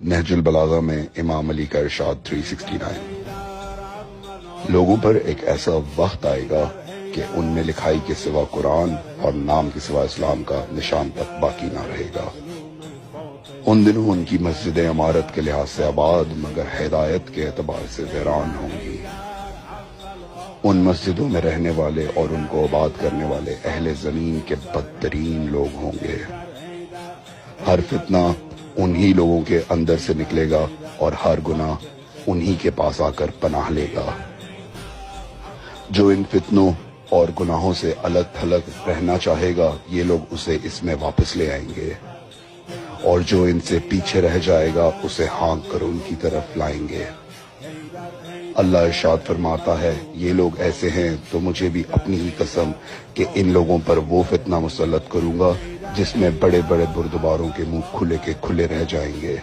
نہج البلاغہ میں امام علی کا ارشاد 369 لوگوں پر ایک ایسا وقت آئے گا کہ ان میں لکھائی کے سوا قرآن اور نام کے سوا اسلام کا نشان تک باقی نہ رہے گا۔ ان دنوں ان کی مسجدیں عمارت کے لحاظ سے آباد مگر ہدایت کے اعتبار سے ویران ہوں گی۔ ان مسجدوں میں رہنے والے اور ان کو آباد کرنے والے اہل زمین کے بدترین لوگ ہوں گے۔ ہر فتنہ انہی لوگوں کے اندر سے نکلے گا اور ہر گناہ انہی کے پاس آ کر پناہ لے گا۔ جو ان فتنوں اور گناہوں سے الگ تھلگ رہنا چاہے گا یہ لوگ اسے اس میں واپس لے آئیں گے، اور جو ان سے پیچھے رہ جائے گا اسے ہانک کر ان کی طرف لائیں گے۔ اللہ ارشاد فرماتا ہے یہ لوگ ایسے ہیں تو مجھے بھی اپنی ہی قسم کہ ان لوگوں پر وہ فتنہ مسلط کروں گا جس میں بڑے بڑے بردباروں کے منہ کھلے کے کھلے رہ جائیں گے۔